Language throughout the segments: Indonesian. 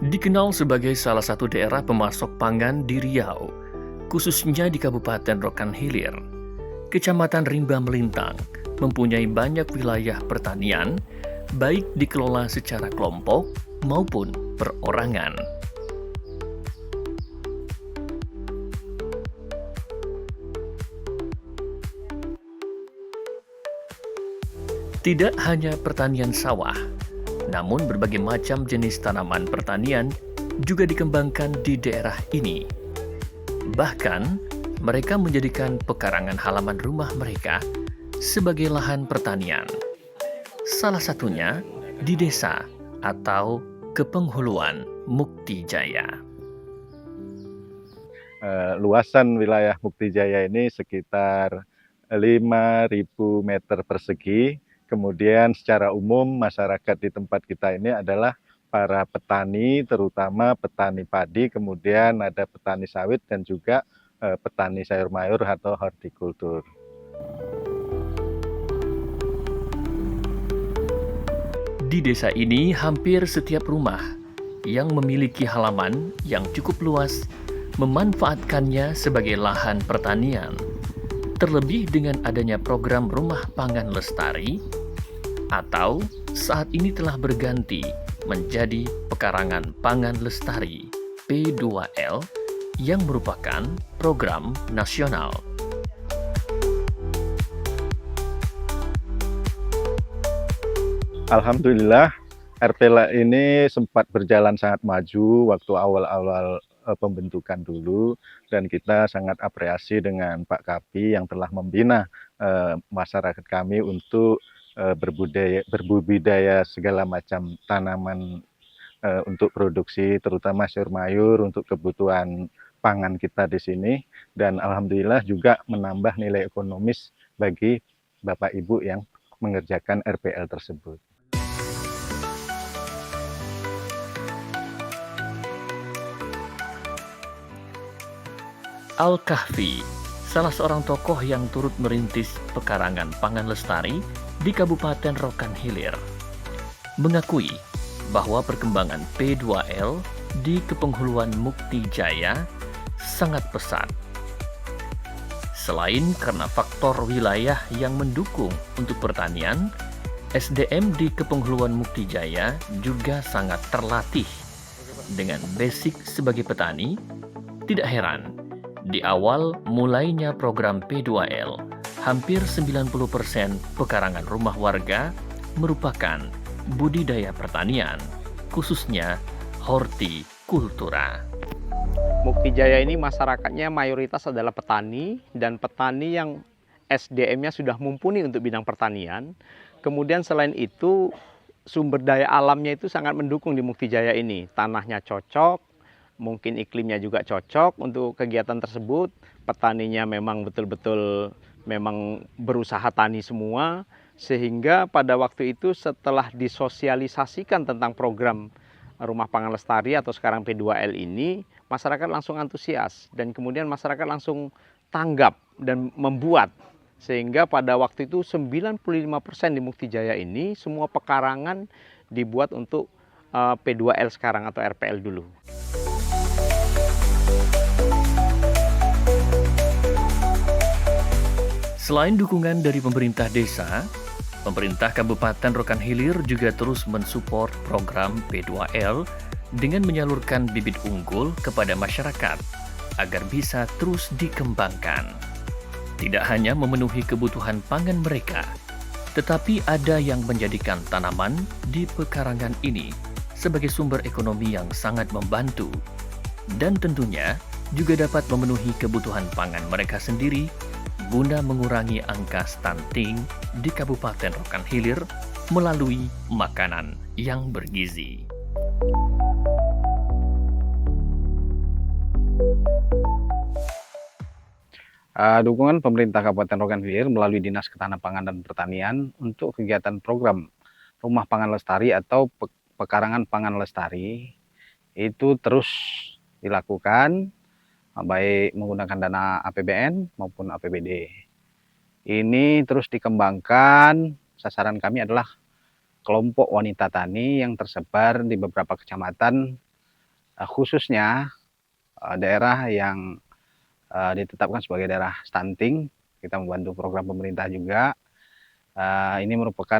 Dikenal sebagai salah satu daerah pemasok pangan di Riau, khususnya di Kabupaten Rokan Hilir. Kecamatan Rimba Melintang mempunyai banyak wilayah pertanian, baik dikelola secara kelompok maupun perorangan. Tidak hanya pertanian sawah, namun berbagai macam jenis tanaman pertanian juga dikembangkan di daerah ini. Bahkan, mereka menjadikan pekarangan halaman rumah mereka sebagai lahan pertanian. Salah satunya di desa atau Kepenghuluan Mukti Jaya. Luasan wilayah Mukti Jaya ini sekitar 5.000 meter persegi. Kemudian secara umum masyarakat di tempat kita ini adalah para petani, terutama petani padi, kemudian ada petani sawit dan juga petani sayur mayur atau hortikultur. Di desa ini hampir setiap rumah yang memiliki halaman yang cukup luas memanfaatkannya sebagai lahan pertanian. Terlebih dengan adanya program Rumah Pangan Lestari, atau saat ini telah berganti menjadi Pekarangan Pangan Lestari P2L yang merupakan program nasional. Alhamdulillah, RPLA ini sempat berjalan sangat maju waktu awal-awal pembentukan dulu, dan kita sangat apresiasi dengan Pak Kapi yang telah membina masyarakat kami untuk berbudidaya segala macam tanaman untuk produksi, terutama sayur mayur untuk kebutuhan pangan kita di sini, dan alhamdulillah juga menambah nilai ekonomis bagi Bapak Ibu yang mengerjakan RPL tersebut. Al-Kahfi, salah seorang tokoh yang turut merintis Pekarangan Pangan Lestari di Kabupaten Rokan Hilir, mengakui bahwa perkembangan P2L di Kepenghuluan Mukti Jaya sangat pesat. Selain karena faktor wilayah yang mendukung untuk pertanian, SDM di Kepenghuluan Mukti Jaya juga sangat terlatih. Dengan basic sebagai petani, tidak heran di awal mulainya program P2L, hampir 90% pekarangan rumah warga merupakan budidaya pertanian, khususnya hortikultura. Mukti Jaya ini masyarakatnya mayoritas adalah petani, dan petani yang SDM-nya sudah mumpuni untuk bidang pertanian. Kemudian selain itu, sumber daya alamnya itu sangat mendukung di Mukti Jaya ini. Tanahnya cocok, mungkin iklimnya juga cocok untuk kegiatan tersebut. Petaninya memang betul-betul memang berusaha tani semua, sehingga pada waktu itu setelah disosialisasikan tentang program Rumah Pangan Lestari atau sekarang P2L ini, masyarakat langsung antusias dan kemudian masyarakat langsung tanggap dan membuat, sehingga pada waktu itu 95% di Mukti Jaya ini semua pekarangan dibuat untuk P2L sekarang atau RPL dulu. Selain dukungan dari pemerintah desa, pemerintah Kabupaten Rokan Hilir juga terus mensupport program P2L dengan menyalurkan bibit unggul kepada masyarakat agar bisa terus dikembangkan. Tidak hanya memenuhi kebutuhan pangan mereka, tetapi ada yang menjadikan tanaman di pekarangan ini sebagai sumber ekonomi yang sangat membantu, dan tentunya juga dapat memenuhi kebutuhan pangan mereka sendiri guna mengurangi angka stunting di Kabupaten Rokan Hilir melalui makanan yang bergizi. Dukungan pemerintah Kabupaten Rokan Hilir melalui Dinas Ketahanan Pangan dan Pertanian untuk kegiatan program Rumah Pangan Lestari atau Pekarangan Pangan Lestari itu terus dilakukan, baik menggunakan dana APBN maupun APBD. Ini terus dikembangkan, sasaran kami adalah kelompok wanita tani yang tersebar di beberapa kecamatan khususnya daerah yang ditetapkan sebagai daerah stunting. Kita membantu program pemerintah juga. Ini merupakan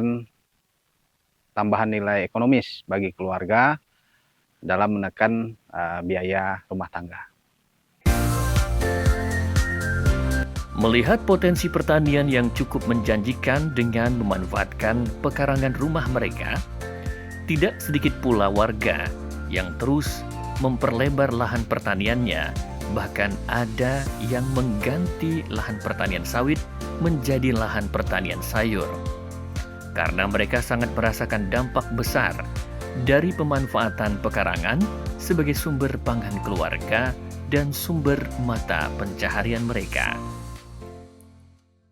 tambahan nilai ekonomis bagi keluarga dalam menekan biaya rumah tangga. Melihat potensi pertanian yang cukup menjanjikan dengan memanfaatkan pekarangan rumah mereka, tidak sedikit pula warga yang terus memperlebar lahan pertaniannya, bahkan ada yang mengganti lahan pertanian sawit menjadi lahan pertanian sayur. Karena mereka sangat merasakan dampak besar dari pemanfaatan pekarangan sebagai sumber pangan keluarga dan sumber mata pencaharian mereka.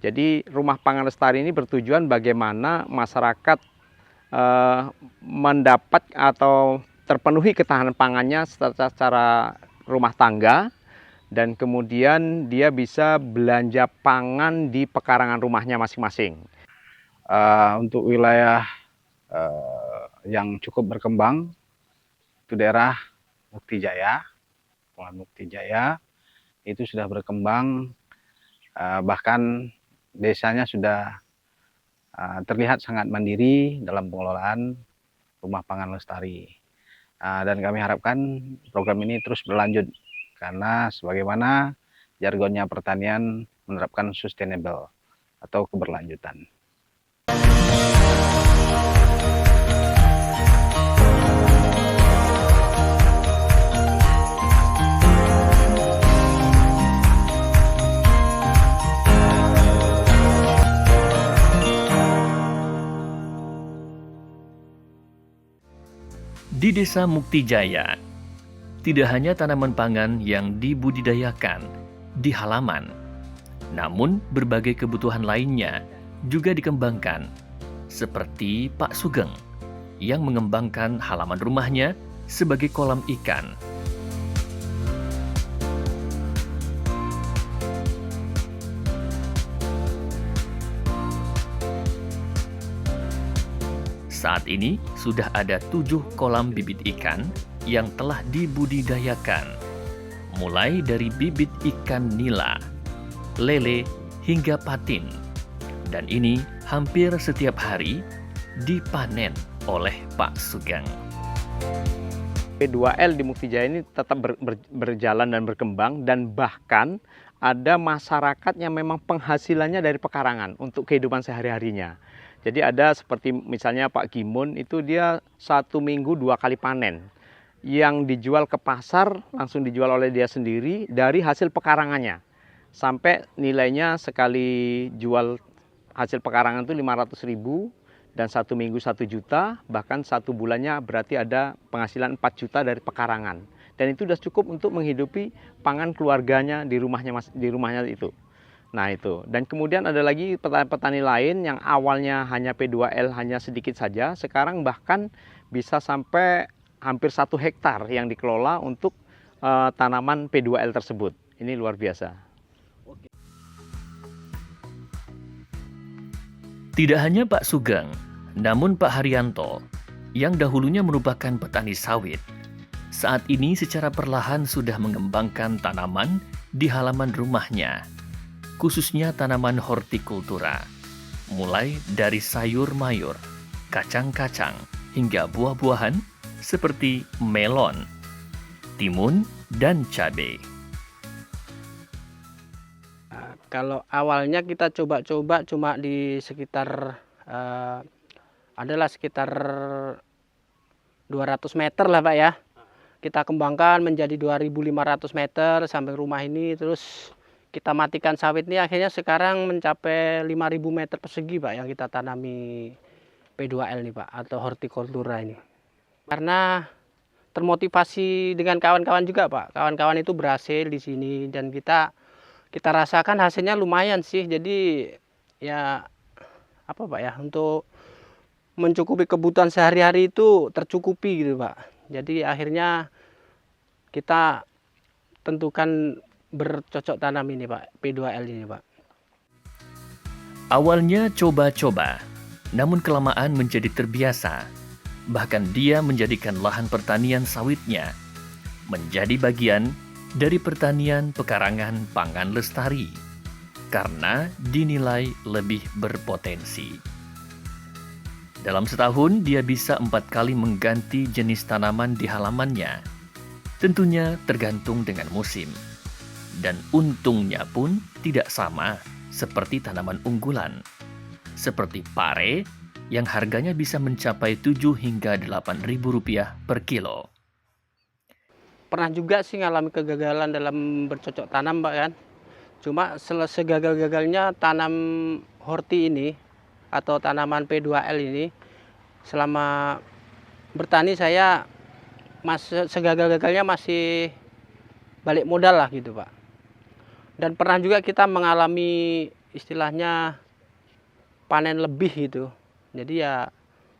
Jadi rumah pangan lestari ini bertujuan bagaimana masyarakat mendapat atau terpenuhi ketahanan pangannya secara rumah tangga, dan kemudian dia bisa belanja pangan di pekarangan rumahnya masing-masing. Untuk wilayah yang cukup berkembang itu daerah Mukti Jaya, Kelurahan Mukti Jaya itu sudah berkembang, bahkan desanya sudah terlihat sangat mandiri dalam pengelolaan rumah pangan lestari. Dan kami harapkan program ini terus berlanjut karena sebagaimana jargonnya pertanian menerapkan sustainable atau keberlanjutan. Di Desa Mukti Jaya, tidak hanya tanaman pangan yang dibudidayakan di halaman, namun berbagai kebutuhan lainnya juga dikembangkan, seperti Pak Sugeng yang mengembangkan halaman rumahnya sebagai kolam ikan. Saat ini sudah ada 7 kolam bibit ikan yang telah dibudidayakan, mulai dari bibit ikan nila, lele, hingga patin. Dan ini hampir setiap hari dipanen oleh Pak Sugeng. P2L di Mukti Jaya ini tetap berjalan dan berkembang, dan bahkan ada masyarakat yang memang penghasilannya dari pekarangan untuk kehidupan sehari-harinya. Jadi ada seperti misalnya Pak Gimun itu dia 1 minggu 2 kali panen. Yang dijual ke pasar langsung dijual oleh dia sendiri dari hasil pekarangannya. Sampai nilainya sekali jual hasil pekarangan itu 500.000 dan 1 minggu 1 juta, bahkan 1 bulannya berarti ada penghasilan 4 juta dari pekarangan. Dan itu sudah cukup untuk menghidupi pangan keluarganya di rumahnya itu. Nah itu, dan kemudian ada lagi petani-petani lain yang awalnya hanya P2L hanya sedikit saja, sekarang bahkan bisa sampai hampir 1 hektar yang dikelola untuk tanaman P2L tersebut. Ini luar biasa. Tidak hanya Pak Sugeng, namun Pak Haryanto yang dahulunya merupakan petani sawit, saat ini secara perlahan sudah mengembangkan tanaman di halaman rumahnya, khususnya tanaman hortikultura, mulai dari sayur mayur, kacang-kacang, hingga buah-buahan seperti melon, timun, dan cabai. Kalau awalnya kita coba-coba cuma di sekitar adalah sekitar 200 meter lah Pak ya. Kita kembangkan menjadi 2.500 meter sampai rumah ini, terus kita matikan sawit ini, akhirnya sekarang mencapai 5.000 meter persegi Pak yang kita tanami P2L nih Pak, atau hortikultura ini. Karena termotivasi dengan kawan-kawan juga Pak. Kawan-kawan itu berhasil di sini dan kita rasakan hasilnya lumayan sih. Jadi ya apa Pak ya, untuk mencukupi kebutuhan sehari-hari itu tercukupi gitu Pak. Jadi akhirnya kita tentukan bercocok tanam ini Pak, P2L ini Pak. Awalnya coba-coba, namun kelamaan menjadi terbiasa. Bahkan dia menjadikan lahan pertanian sawitnya menjadi bagian dari pertanian pekarangan pangan lestari karena dinilai lebih berpotensi. Dalam setahun, dia bisa 4 kali mengganti jenis tanaman di halamannya. Tentunya tergantung dengan musim. Dan untungnya pun tidak sama seperti tanaman unggulan. Seperti pare yang harganya bisa mencapai 7 hingga 8.000 rupiah per kilo. Pernah juga sih ngalami kegagalan dalam bercocok tanam, Pak, kan. Cuma segagal-gagalnya tanam horti ini atau tanaman P2L ini, selama bertani saya segagal-gagalnya masih balik modal lah gitu, Pak. Dan pernah juga kita mengalami istilahnya panen lebih gitu. Jadi ya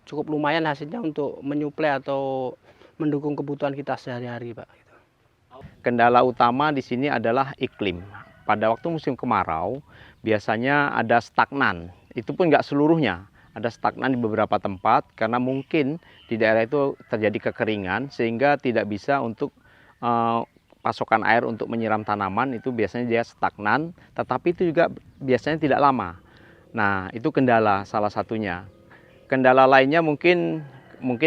cukup lumayan hasilnya untuk menyuplai atau mendukung kebutuhan kita sehari-hari, Pak. Kendala utama di sini adalah iklim. Pada waktu musim kemarau, biasanya ada stagnan. Itu pun nggak seluruhnya. Ada stagnan di beberapa tempat karena mungkin di daerah itu terjadi kekeringan sehingga tidak bisa untuk pasokan air untuk menyiram tanaman, itu biasanya dia stagnan, tetapi itu juga biasanya tidak lama. Nah, itu kendala salah satunya. Kendala lainnya mungkin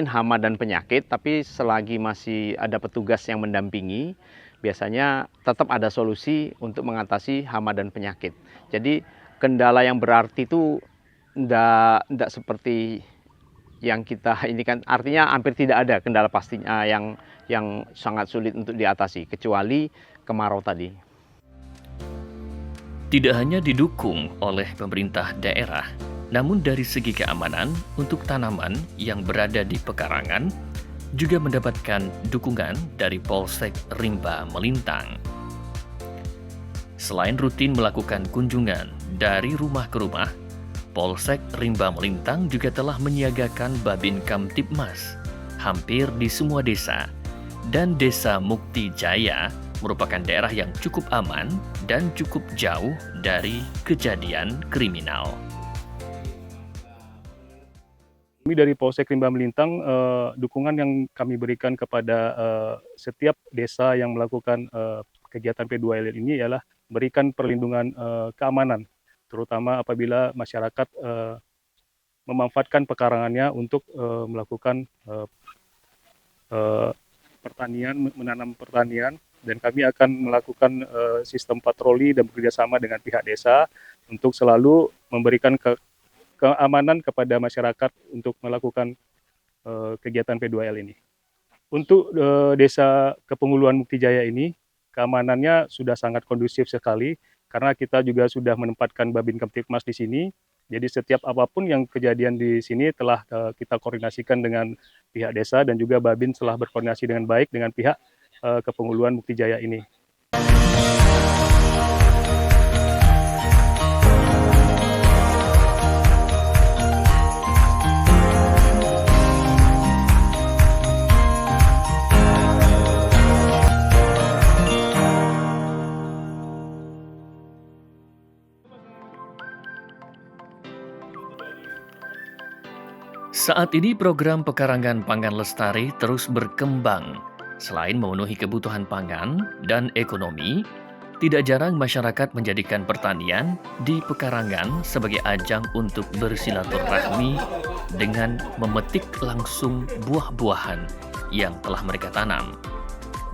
hama dan penyakit, tapi selagi masih ada petugas yang mendampingi, biasanya tetap ada solusi untuk mengatasi hama dan penyakit. Jadi kendala yang berarti itu tidak seperti yang kita ini kan, artinya hampir tidak ada kendala pastinya yang sangat sulit untuk diatasi, kecuali kemarau tadi. Tidak hanya didukung oleh pemerintah daerah, namun dari segi keamanan untuk tanaman yang berada di pekarangan juga mendapatkan dukungan dari Polsek Rimba Melintang. Selain rutin melakukan kunjungan dari rumah ke rumah, Polsek Rimba Melintang juga telah menyiagakan Babin Kamtibmas hampir di semua desa, dan Desa Mukti Jaya merupakan daerah yang cukup aman dan cukup jauh dari kejadian kriminal. Kami dari Polsek Rimba Melintang, dukungan yang kami berikan kepada setiap desa yang melakukan kegiatan P2L ini ialah berikan perlindungan keamanan, terutama apabila masyarakat memanfaatkan pekarangannya untuk melakukan pertanian, menanam pertanian, dan kami akan melakukan sistem patroli dan bekerjasama dengan pihak desa untuk selalu memberikan keamanan kepada masyarakat untuk melakukan kegiatan P2L ini. Untuk desa Kepenguluan Mukti Jaya ini, keamanannya sudah sangat kondusif sekali, karena kita juga sudah menempatkan Babin Kamtibmas di sini. Jadi setiap apapun yang kejadian di sini telah kita koordinasikan dengan pihak desa, dan juga Babin telah berkoordinasi dengan baik dengan pihak Kepenguluan Mukti Jaya ini. Saat ini program Pekarangan Pangan Lestari terus berkembang. Selain memenuhi kebutuhan pangan dan ekonomi, tidak jarang masyarakat menjadikan pertanian di pekarangan sebagai ajang untuk bersilaturahmi dengan memetik langsung buah-buahan yang telah mereka tanam.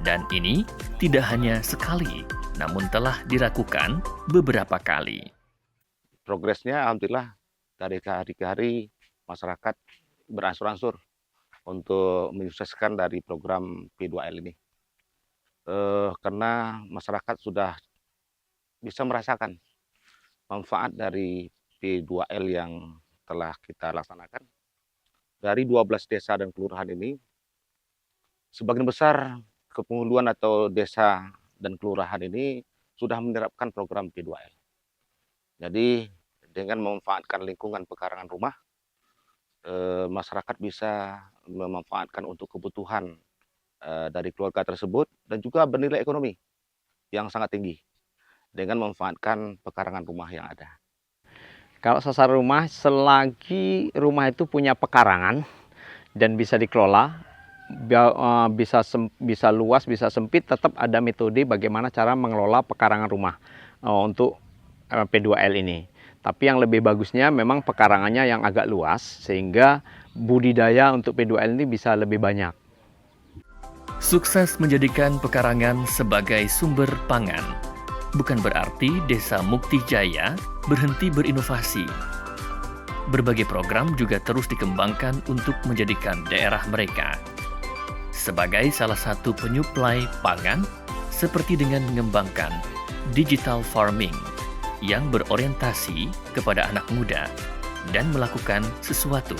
Dan ini tidak hanya sekali, namun telah dilakukan beberapa kali. Progresnya alhamdulillah dari hari ke hari masyarakat beransur-ansur untuk menyukseskan dari program P2L ini. Karena masyarakat sudah bisa merasakan manfaat dari P2L yang telah kita laksanakan. Dari 12 desa dan kelurahan ini, sebagian besar kepenguluan atau desa dan kelurahan ini sudah menerapkan program P2L. Jadi dengan memanfaatkan lingkungan pekarangan rumah, masyarakat bisa memanfaatkan untuk kebutuhan dari keluarga tersebut, dan juga bernilai ekonomi yang sangat tinggi dengan memanfaatkan pekarangan rumah yang ada. Kalau sasar rumah, selagi rumah itu punya pekarangan dan bisa dikelola, bisa luas, bisa sempit, tetap ada metode bagaimana cara mengelola pekarangan rumah untuk P2L ini. Tapi yang lebih bagusnya memang pekarangannya yang agak luas, sehingga budidaya untuk P2L ini bisa lebih banyak. Sukses menjadikan pekarangan sebagai sumber pangan bukan berarti Desa Mukti Jaya berhenti berinovasi. Berbagai program juga terus dikembangkan untuk menjadikan daerah mereka sebagai salah satu penyuplai pangan, seperti dengan mengembangkan digital farming yang berorientasi kepada anak muda dan melakukan sesuatu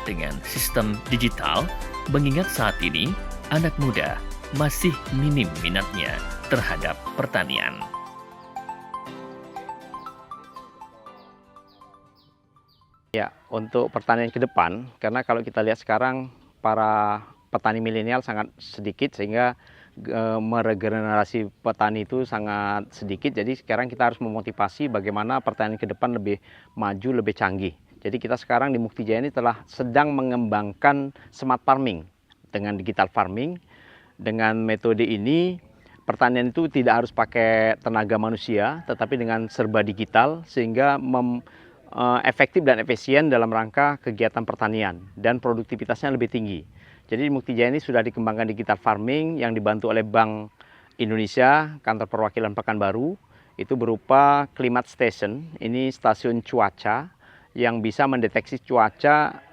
dengan sistem digital, mengingat saat ini anak muda masih minim minatnya terhadap pertanian. Ya, untuk pertanian ke depan, karena kalau kita lihat sekarang para petani milenial sangat sedikit, sehingga meregenerasi petani itu sangat sedikit. Jadi sekarang kita harus memotivasi bagaimana pertanian ke depan lebih maju, lebih canggih. Jadi kita sekarang di Mukti Jaya ini telah sedang mengembangkan smart farming dengan digital farming. Dengan metode ini pertanian itu tidak harus pakai tenaga manusia, tetapi dengan serba digital, sehingga efektif dan efisien dalam rangka kegiatan pertanian dan produktivitasnya lebih tinggi. Jadi di Mukti Jaya ini sudah dikembangkan digital farming yang dibantu oleh Bank Indonesia, kantor perwakilan Pekanbaru. Itu berupa climate station, ini stasiun cuaca yang bisa mendeteksi cuaca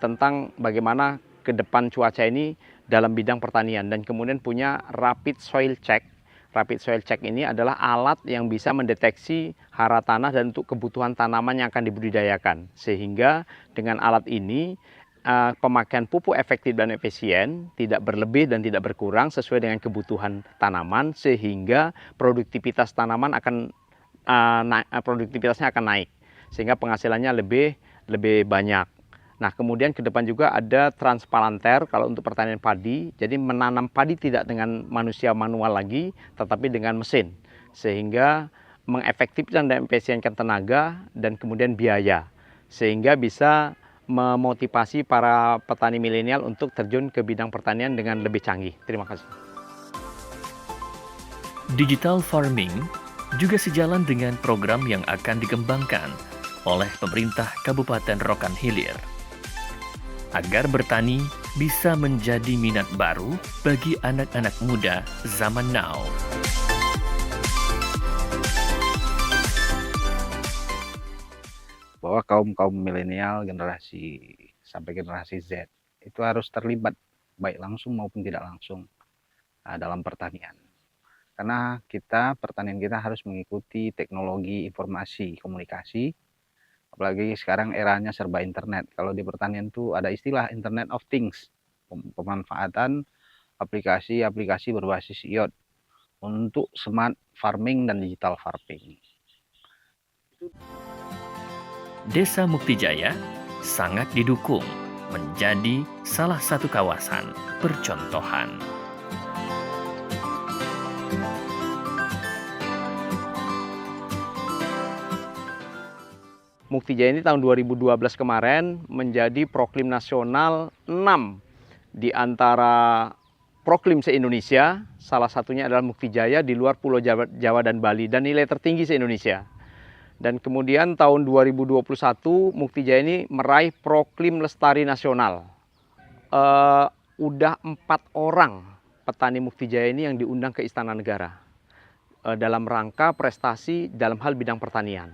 tentang bagaimana ke depan cuaca ini dalam bidang pertanian, dan kemudian punya rapid soil check. Rapid soil check ini adalah alat yang bisa mendeteksi hara tanah dan untuk kebutuhan tanaman yang akan dibudidayakan. Sehingga dengan alat ini pemakaian pupuk efektif dan efisien, tidak berlebih dan tidak berkurang sesuai dengan kebutuhan tanaman, sehingga produktivitas tanaman produktivitasnya akan naik, sehingga penghasilannya lebih banyak. Nah, kemudian ke depan juga ada transpalanter kalau untuk pertanian padi. Jadi menanam padi tidak dengan manusia manual lagi, tetapi dengan mesin, sehingga mengefektifkan dan efisienkan tenaga dan kemudian biaya, sehingga bisa memotivasi para petani milenial untuk terjun ke bidang pertanian dengan lebih canggih. Terima kasih. Digital farming juga sejalan dengan program yang akan dikembangkan oleh pemerintah Kabupaten Rokan Hilir, agar bertani bisa menjadi minat baru bagi anak-anak muda zaman now. Bahwa kaum milenial generasi sampai generasi Z itu harus terlibat baik langsung maupun tidak langsung dalam pertanian. Karena pertanian kita harus mengikuti teknologi informasi komunikasi, apalagi sekarang eranya serba internet. Kalau di pertanian itu ada istilah Internet of Things, pemanfaatan aplikasi-aplikasi berbasis IoT untuk smart farming dan digital farming. Desa Mukti Jaya sangat didukung menjadi salah satu kawasan percontohan. Mukti Jaya ini tahun 2012 kemarin menjadi proklim nasional 6 di antara proklim se-Indonesia. Salah satunya adalah Mukti Jaya di luar Pulau Jawa dan Bali, dan nilai tertinggi se-Indonesia. Dan kemudian tahun 2021 Mukti Jaya ini meraih proklim lestari nasional. Udah 4 orang petani Mukti Jaya ini yang diundang ke Istana Negara dalam rangka prestasi dalam hal bidang pertanian.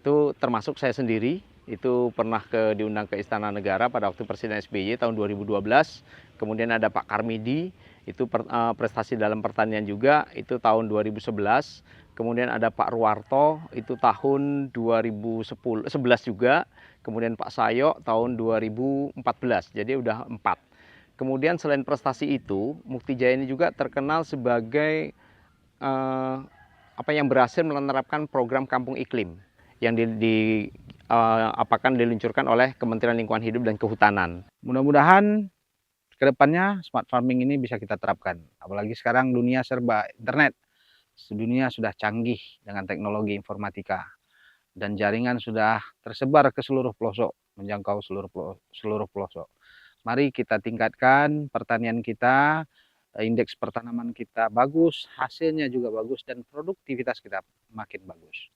Itu termasuk saya sendiri, itu pernah diundang ke Istana Negara pada waktu Presiden SBY tahun 2012. Kemudian ada Pak Karmidi, itu prestasi dalam pertanian juga, itu tahun 2011. Kemudian ada Pak Ruwarto, itu tahun 2011 juga. Kemudian Pak Sayo tahun 2014, jadi udah 4. Kemudian selain prestasi itu, Mukti Jaya ini juga terkenal sebagai yang berhasil menerapkan program Kampung Iklim yang diluncurkan oleh Kementerian Lingkungan Hidup dan Kehutanan. Mudah-mudahan kedepannya smart farming ini bisa kita terapkan. Apalagi sekarang dunia serba internet. Dunia sudah canggih dengan teknologi informatika, dan jaringan sudah tersebar ke seluruh pelosok, menjangkau seluruh pelosok. Mari kita tingkatkan pertanian kita, indeks pertanaman kita bagus, hasilnya juga bagus, dan produktivitas kita makin bagus.